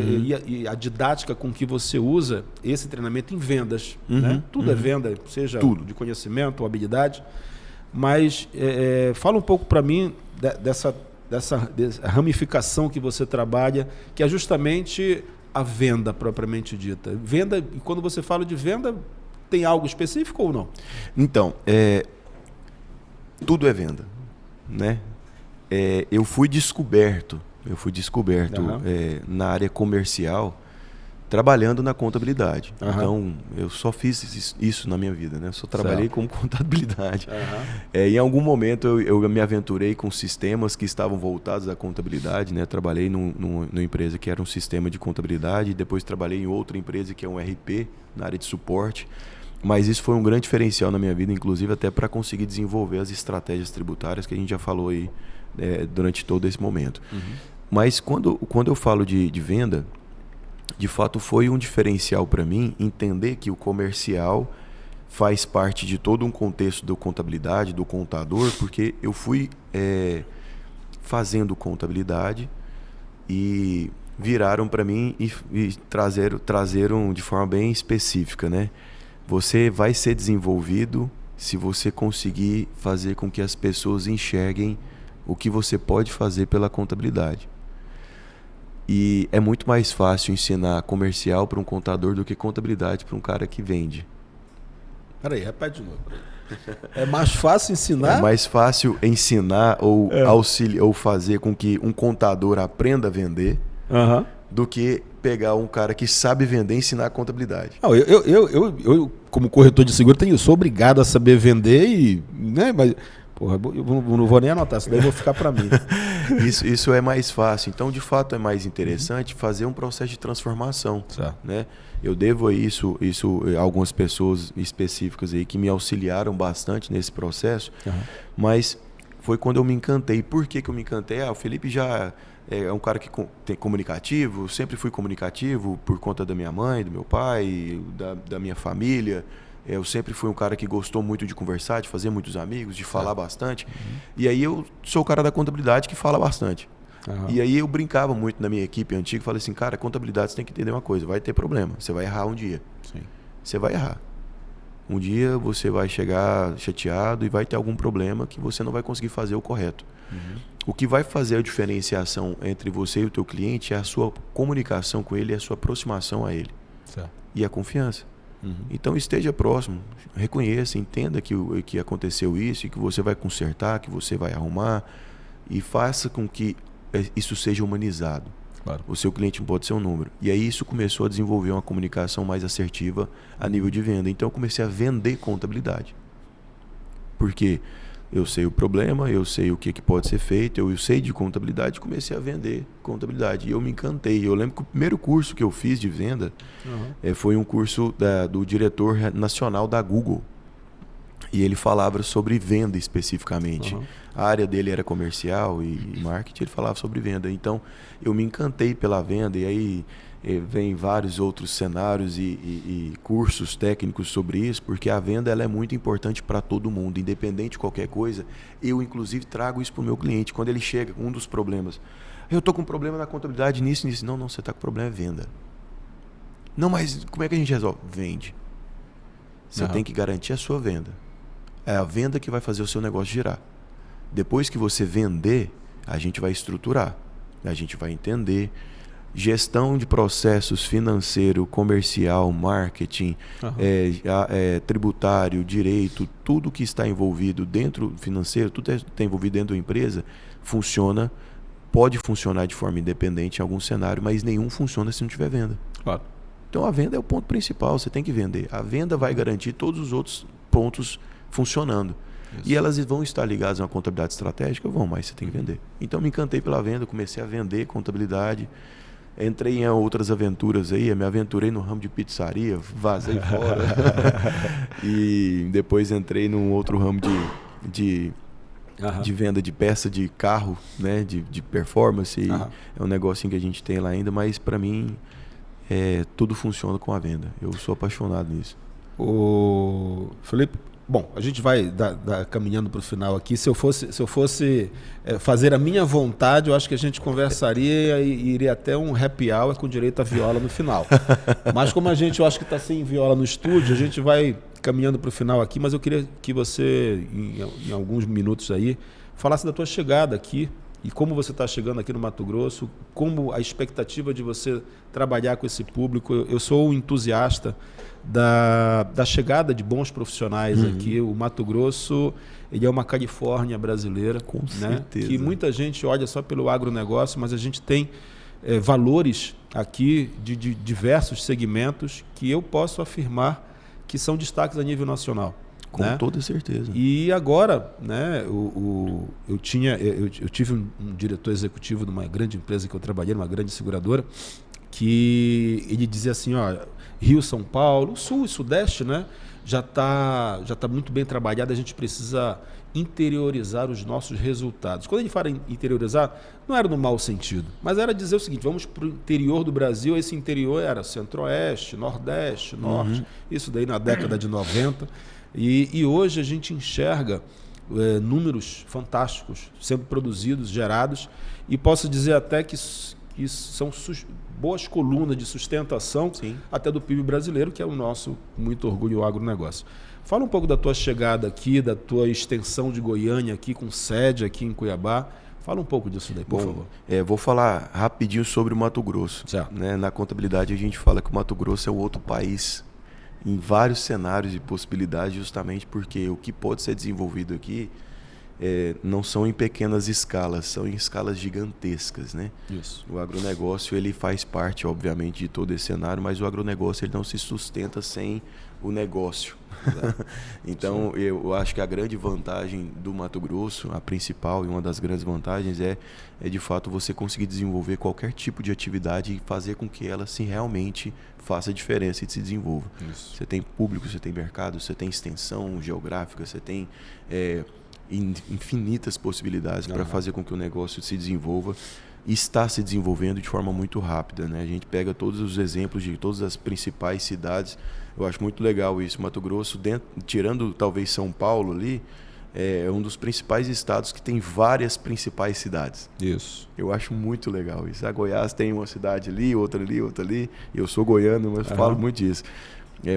e a didática com que você usa esse treinamento em vendas. Né? Tudo é venda, seja tudo de conhecimento ou habilidade. Mas fala um pouco para mim dessa ramificação que você trabalha, que é justamente a venda propriamente dita. Venda, e quando você fala de venda, tem algo específico ou não? Então, tudo é venda, né? Eu fui descoberto na área comercial, trabalhando na contabilidade. Então, eu só fiz isso na minha vida, né? Eu só trabalhei com contabilidade. Em algum momento, eu me aventurei com sistemas que estavam voltados à contabilidade, né? Trabalhei numa empresa que era um sistema de contabilidade, depois trabalhei em outra empresa que é um RP, na área de suporte. Mas isso foi um grande diferencial na minha vida, inclusive até para conseguir desenvolver as estratégias tributárias que a gente já falou aí durante todo esse momento. Mas quando eu falo de venda, de fato foi um diferencial para mim entender que o comercial faz parte de todo um contexto da contabilidade, do contador, porque eu fui fazendo contabilidade e viraram para mim e trazeram de forma bem específica, né? Você vai ser desenvolvido se você conseguir fazer com que as pessoas enxerguem o que você pode fazer pela contabilidade. E é muito mais fácil ensinar comercial para um contador do que contabilidade para um cara que vende. Peraí, repete de novo. É mais fácil ensinar? É mais fácil ensinar ou auxiliar ou fazer com que um contador aprenda a vender do que pegar um cara que sabe vender e ensinar a contabilidade. Não, eu como corretor de seguro, sou obrigado a saber vender né, mas porra, eu não vou nem anotar, isso daí eu vou ficar para mim. Isso é mais fácil. Então, de fato, é mais interessante fazer um processo de transformação. Né? Eu devo isso a algumas pessoas específicas aí que me auxiliaram bastante nesse processo, mas foi quando eu me encantei. Por que eu me encantei? O Felipe já é um cara que tem comunicativo, sempre fui comunicativo por conta da minha mãe, do meu pai, da minha família. Eu sempre fui um cara que gostou muito de conversar, de fazer muitos amigos, de falar bastante. E aí eu sou o cara da contabilidade que fala bastante. E aí eu brincava muito na minha equipe antiga, falei assim, cara, contabilidade você tem que entender uma coisa, vai ter problema, você vai errar um dia. Você vai errar. Um dia você vai chegar chateado e vai ter algum problema que você não vai conseguir fazer o correto. O que vai fazer a diferenciação entre você e o teu cliente é a sua comunicação com ele e a sua aproximação a ele. E a confiança. Então esteja próximo, reconheça, entenda que aconteceu isso e que você vai consertar, que você vai arrumar e faça com que isso seja humanizado. O seu cliente não pode ser um número. E aí isso começou a desenvolver uma comunicação mais assertiva a nível de venda. Então eu comecei a vender contabilidade. Porque eu sei o problema, eu sei o que pode ser feito, eu sei de contabilidade, comecei a vender contabilidade. E eu me encantei. Eu lembro que o primeiro curso que eu fiz de venda foi um curso do diretor nacional da Google. E ele falava sobre venda especificamente. A área dele era comercial e marketing, ele falava sobre venda. Então, eu me encantei pela venda. E aí vem vários outros cenários e cursos técnicos sobre isso, porque a venda ela é muito importante para todo mundo, independente de qualquer coisa. Eu, inclusive, trago isso para o meu cliente. Quando ele chega, um dos problemas. Eu estou com um problema na contabilidade, nisso. Não, você está com problema, é venda. Não, mas como é que a gente resolve? Vende. Você tem que garantir a sua venda. É a venda que vai fazer o seu negócio girar. Depois que você vender, a gente vai estruturar. A gente vai entender gestão de processos financeiro, comercial, marketing, tributário, direito, tudo que está envolvido dentro do financeiro, tudo que está envolvido dentro da empresa, pode funcionar de forma independente em algum cenário, mas nenhum funciona se não tiver venda. Claro. Então a venda é o ponto principal, você tem que vender. A venda vai garantir todos os outros pontos funcionando. Isso. E elas vão estar ligadas a uma contabilidade estratégica? Vão, mas você tem que vender. Então me encantei pela venda, comecei a vender contabilidade. Entrei em outras aventuras aí, me aventurei no ramo de pizzaria, vazei fora. E depois entrei num outro ramo de venda de peça de carro, né, de performance. É um negocinho que a gente tem lá ainda, mas para mim tudo funciona com a venda. Eu sou apaixonado nisso. O Felipe, bom, a gente vai caminhando para o final aqui. Se eu fosse fazer a minha vontade, eu acho que a gente conversaria e iria até um happy hour com direito a viola no final. Mas como eu acho que está sem viola no estúdio, a gente vai caminhando para o final aqui, mas eu queria que você, em alguns minutos aí, falasse da tua chegada aqui e como você está chegando aqui no Mato Grosso, como a expectativa de você trabalhar com esse público. Eu sou um entusiasta da chegada de bons profissionais aqui. O Mato Grosso, ele é uma Califórnia brasileira, com certeza, que muita gente olha só pelo agronegócio, mas a gente tem valores aqui de diversos segmentos que eu posso afirmar que são destaques a nível nacional. Com toda certeza. E agora, né, eu tive um diretor executivo de uma grande empresa que eu trabalhei, uma grande seguradora, que ele dizia assim, Rio, São Paulo, Sul e Sudeste, né, já tá muito bem trabalhado, a gente precisa interiorizar os nossos resultados. Quando ele fala em interiorizar, não era no mau sentido, mas era dizer o seguinte: vamos para o interior do Brasil. Esse interior era Centro-Oeste, Nordeste, Norte, isso daí na década de 90. E hoje a gente enxerga números fantásticos sendo produzidos, gerados, e posso dizer até que são boas colunas de sustentação, sim, até do PIB brasileiro, que é o nosso muito orgulho, o agronegócio. Fala um pouco da tua chegada aqui, da tua extensão de Goiânia aqui, com sede aqui em Cuiabá. Fala um pouco disso daí, por favor. Vou falar rapidinho sobre o Mato Grosso. Né? Na contabilidade a gente fala que o Mato Grosso é um outro país em vários cenários e possibilidades, justamente porque o que pode ser desenvolvido aqui não são em pequenas escalas, são em escalas gigantescas, né? Isso. O agronegócio ele faz parte, obviamente, de todo esse cenário, mas o agronegócio ele não se sustenta sem o negócio. Então, sim, eu acho que a grande vantagem do Mato Grosso, a principal e uma das grandes vantagens é de fato você conseguir desenvolver qualquer tipo de atividade e fazer com que ela realmente faça diferença e se desenvolva. Isso. Você tem público, você tem mercado, você tem extensão geográfica, você tem infinitas possibilidades para fazer com que o negócio se desenvolva. E está se desenvolvendo de forma muito rápida, né? A gente pega todos os exemplos de todas as principais cidades. Eu acho muito legal isso. Mato Grosso, tirando talvez São Paulo ali, é um dos principais estados que tem várias principais cidades. Isso. Eu acho muito legal isso. A Goiás tem uma cidade ali, outra ali, outra ali. Eu sou goiano, mas falo muito disso.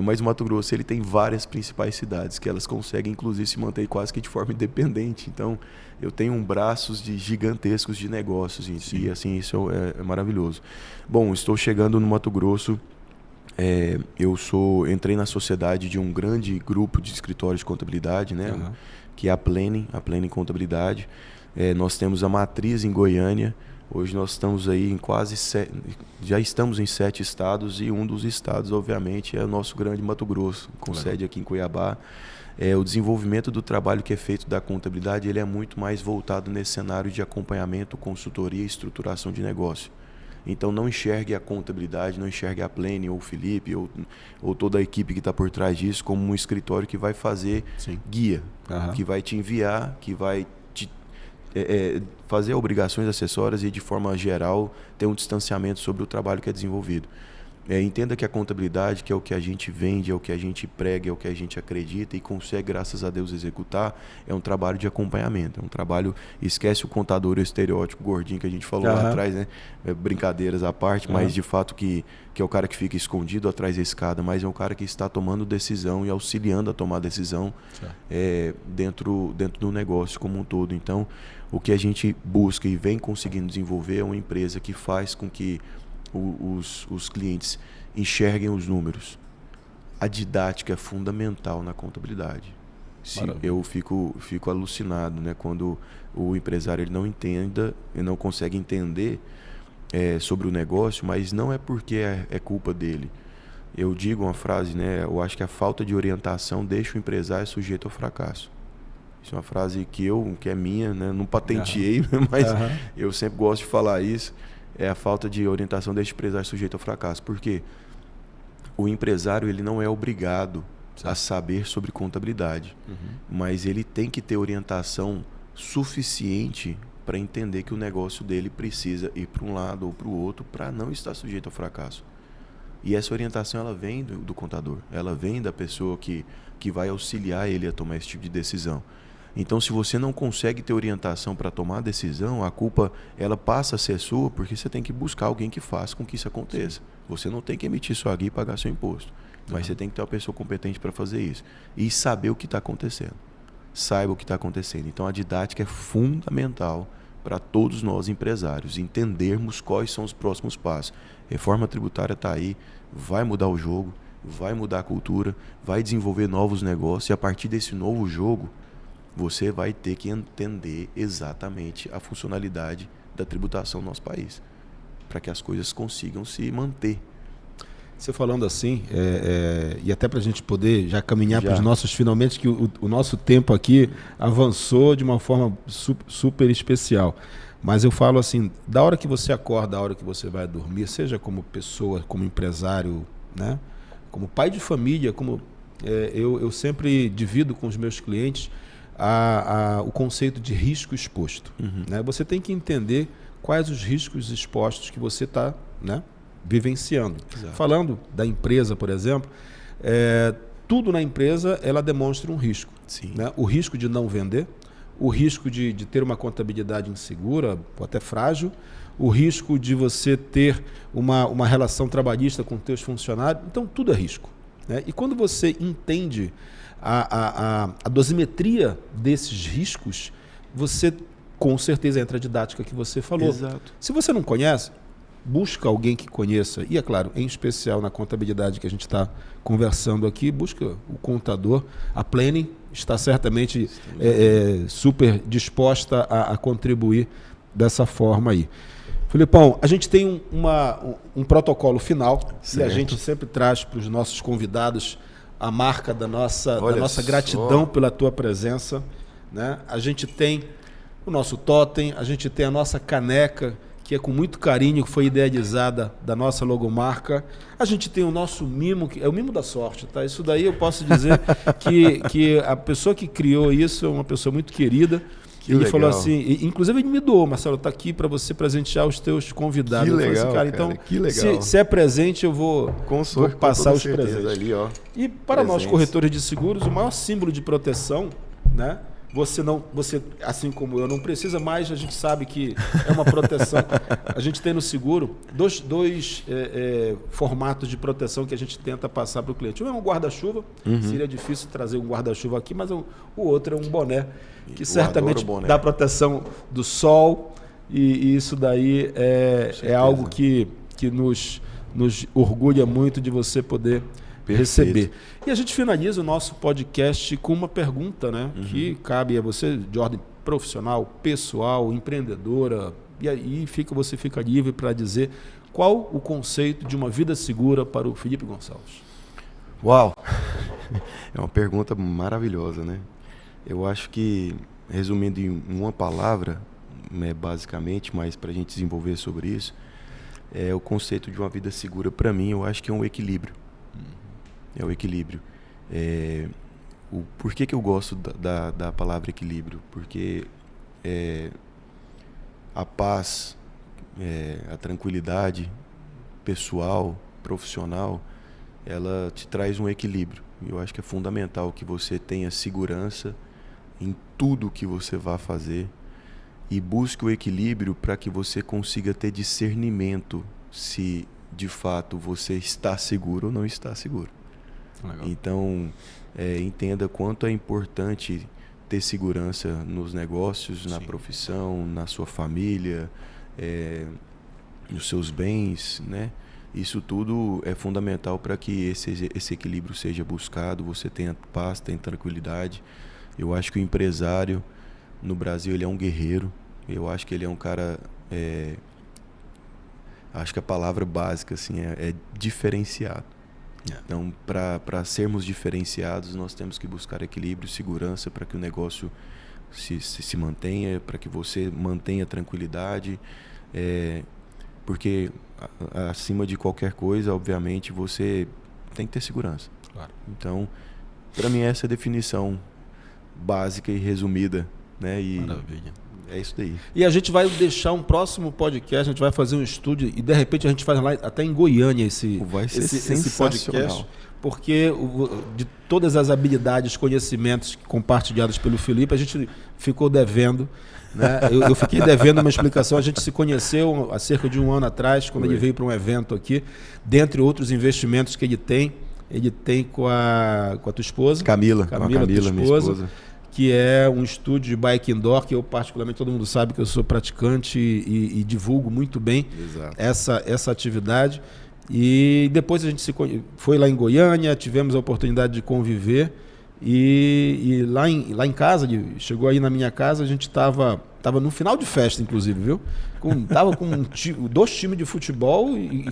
Mas o Mato Grosso ele tem várias principais cidades que elas conseguem, inclusive, se manter quase que de forma independente. Então, eu tenho braços gigantescos de negócios em si, e assim, isso é maravilhoso. Bom, estou chegando no Mato Grosso. Entrei na sociedade de um grande grupo de escritórios de contabilidade, né? Que é a Plene Contabilidade. Nós temos a matriz em Goiânia. Hoje nós estamos aí em já estamos em 7 estados, e um dos estados, obviamente, é o nosso grande Mato Grosso, com sede aqui em Cuiabá. O desenvolvimento do trabalho que é feito da contabilidade, ele é muito mais voltado nesse cenário de acompanhamento, consultoria e estruturação de negócio. Então não enxergue a contabilidade, não enxergue a Plene ou o Felipe ou toda a equipe que está por trás disso como um escritório que vai fazer guia, que vai te enviar, que vai fazer obrigações acessórias e, de forma geral, ter um distanciamento sobre o trabalho que é desenvolvido. Entenda que a contabilidade, que é o que a gente vende, é o que a gente prega, é o que a gente acredita e consegue, graças a Deus, executar, é um trabalho de acompanhamento. É um trabalho, esquece o contador, o estereótipo gordinho que a gente falou lá atrás, né? Brincadeiras à parte, mas de fato que é o cara que fica escondido atrás da escada, mas é o cara que está tomando decisão e auxiliando a tomar decisão dentro do negócio como um todo. Então, o que a gente busca e vem conseguindo desenvolver é uma empresa que faz com que os clientes enxerguem os números. A didática é fundamental na contabilidade. Eu fico alucinado, né, quando o empresário ele não consegue entender sobre o negócio, mas não é porque é culpa dele. Eu digo uma frase, né, eu acho que a falta de orientação deixa o empresário sujeito ao fracasso. Isso é uma frase que é minha, né, não patenteei, mas eu sempre gosto de falar isso. A falta de orientação deixa o empresário sujeito ao fracasso. Por quê? O empresário ele não é obrigado a saber sobre contabilidade, mas ele tem que ter orientação suficiente para entender que o negócio dele precisa ir para um lado ou para o outro para não estar sujeito ao fracasso. E essa orientação ela vem do contador, ela vem da pessoa que vai auxiliar ele a tomar esse tipo de decisão. Então, se você não consegue ter orientação para tomar a decisão, a culpa ela passa a ser sua, porque você tem que buscar alguém que faça com que isso aconteça. Você não tem que emitir sua guia e pagar seu imposto, mas você tem que ter uma pessoa competente para fazer isso e saber o que está acontecendo. Saiba o que está acontecendo. Então, a didática é fundamental para todos nós empresários, entendermos quais são os próximos passos. Reforma tributária está aí, vai mudar o jogo, vai mudar a cultura, vai desenvolver novos negócios e a partir desse novo jogo, você vai ter que entender exatamente a funcionalidade da tributação no nosso país, para que as coisas consigam se manter. Você falando assim, e até para a gente poder já caminhar para os nossos finalmente, que o nosso tempo aqui avançou de uma forma super especial. Mas eu falo assim, da hora que você acorda, da hora que você vai dormir, seja como pessoa, como empresário, né? Como pai de família, eu sempre divido com os meus clientes o conceito de risco exposto. Né? Você tem que entender quais os riscos expostos que você está, né, vivenciando. Exato. Falando da empresa, por exemplo, tudo na empresa ela demonstra um risco. Né? O risco de não vender, o risco de ter uma contabilidade insegura, ou até frágil, o risco de você ter uma relação trabalhista com os teus funcionários. Então, tudo é risco. Né? E quando você entende a dosimetria desses riscos, você com certeza entra a didática que você falou. Exato. Se você não conhece, busca alguém que conheça, e é claro, em especial na contabilidade que a gente está conversando aqui, busca o contador. A Plane está certamente super disposta a contribuir dessa forma aí. Filipão, a gente tem um protocolo final, certo, e a gente sempre traz para os nossos convidados a marca da nossa gratidão pela tua presença. Né? A gente tem o nosso totem, a gente tem a nossa caneca, que é com muito carinho, que foi idealizada da nossa logomarca. A gente tem o nosso mimo, que é o mimo da sorte. Tá? Isso daí eu posso dizer que a pessoa que criou isso é uma pessoa muito querida. Ele falou assim, inclusive ele me doou, Marcelo, está aqui para você presentear os teus convidados. Que legal, assim, cara, então, que legal. Se é presente, eu vou passar os presentes. Ali, ó, e para nós corretores de seguros, o maior símbolo de proteção, né? Você, assim como eu, não precisa mais, a gente sabe que é uma proteção. A gente tem no seguro dois formatos de proteção que a gente tenta passar para o cliente. Um é um guarda-chuva, seria difícil trazer um guarda-chuva aqui, mas o outro é um boné, que certamente dá proteção do sol, e isso daí é algo que nos orgulha muito de você poder receber. E a gente finaliza o nosso podcast com uma pergunta, né, que cabe a você, de ordem profissional, pessoal, empreendedora, e aí você fica livre para dizer qual o conceito de uma vida segura para o Felipe Gonçalves. Uau! É uma pergunta maravilhosa, né? Eu acho que, resumindo em uma palavra, né, basicamente, mas para a gente desenvolver sobre isso, o conceito de uma vida segura, para mim, eu acho que é um equilíbrio. É o equilíbrio. Por que eu gosto da palavra equilíbrio? Porque a paz, a tranquilidade pessoal, profissional, ela te traz um equilíbrio. Eu acho que é fundamental que você tenha segurança em tudo que você vá fazer e busque o equilíbrio para que você consiga ter discernimento se de fato você está seguro ou não está seguro. Legal. Então, entenda quanto é importante ter segurança nos negócios, na profissão, na sua família, os seus bens, né? Isso tudo é fundamental para que esse equilíbrio seja buscado, você tenha paz, tenha tranquilidade. Eu acho que o empresário no Brasil, ele é um guerreiro. Eu acho que ele é um cara... acho que a palavra básica assim, é diferenciado. Então, para sermos diferenciados, nós temos que buscar equilíbrio, segurança, para que o negócio se mantenha, para que você mantenha tranquilidade. Porque acima de qualquer coisa, obviamente, você tem que ter segurança. Claro. Então, para mim, essa é a definição básica e resumida, né? E maravilha. É isso daí. E a gente vai deixar um próximo podcast, a gente vai fazer um estúdio e de repente a gente faz lá até em Goiânia esse podcast, porque de todas as habilidades, conhecimentos compartilhados pelo Felipe, a gente ficou devendo, né? Eu fiquei devendo uma explicação. A gente se conheceu há cerca de um ano atrás, quando ele veio para um evento aqui, dentre outros investimentos que ele tem com a tua esposa, Camila, tua esposa, minha esposa, que é um estúdio de bike indoor, que eu particularmente, todo mundo sabe que eu sou praticante e divulgo muito bem essa atividade. E depois a gente foi lá em Goiânia, tivemos a oportunidade de conviver e lá em casa, chegou aí na minha casa, a gente estava no final de festa, inclusive, viu? Tava com 2 times de futebol e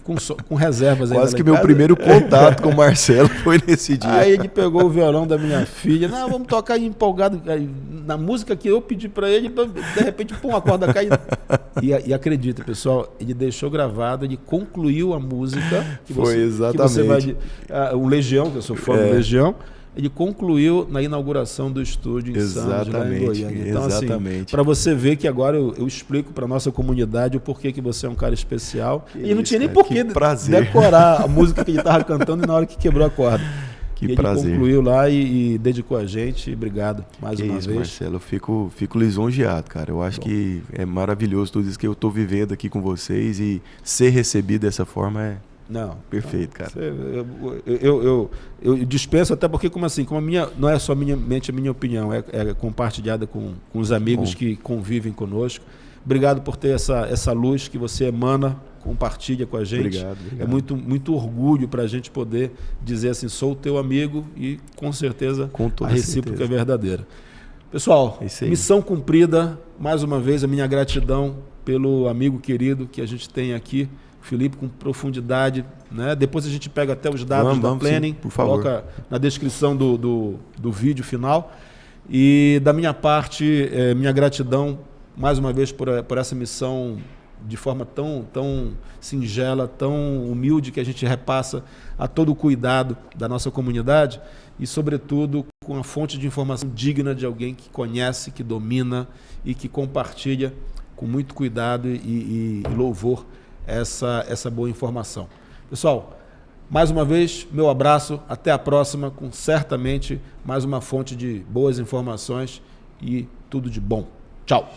com reservas ainda. Quase que meu primeiro contato com o Marcelo foi nesse dia. Aí ele pegou o violão da minha filha, não, vamos tocar aí empolgado na música que eu pedi para ele, de repente, pum, a corda cai. E acredita, pessoal, ele deixou gravado, ele concluiu a música. Exatamente. Que você vai, o Legião, que eu sou fã do Legião, ele concluiu na inauguração do estúdio em Santos, lá em Goiânia. Então, assim, para você ver que agora eu explico para nossa comunidade o porquê que você é um cara especial. E não tinha nem porquê decorar a música que ele estava cantando na hora que quebrou a corda. Que prazer. Ele concluiu lá e dedicou a gente. Obrigado mais uma vez. Marcelo, eu fico lisonjeado, cara. Eu acho que é maravilhoso tudo isso que eu estou vivendo aqui com vocês e ser recebido dessa forma é... Não, perfeito, cara. Eu dispenso até porque, como a minha, não é só a minha opinião, é compartilhada com os amigos que convivem conosco. Obrigado por ter essa luz que você emana, compartilha com a gente. Obrigado. É muito orgulho para a gente poder dizer assim, sou teu amigo e com certeza a recíproca é verdadeira. Pessoal, missão cumprida. Mais uma vez a minha gratidão pelo amigo querido que a gente tem aqui. Felipe, com profundidade, né? Depois a gente pega até os dados da Planning, sim, por favor. Coloca na descrição do vídeo final. E da minha parte, minha gratidão mais uma vez por essa missão de forma tão singela, tão humilde, que a gente repassa a todo o cuidado da nossa comunidade e, sobretudo, com a fonte de informação digna de alguém que conhece, que domina e que compartilha com muito cuidado e louvor essa boa informação. Pessoal, mais uma vez, meu abraço, até a próxima, com certamente mais uma fonte de boas informações e tudo de bom. Tchau!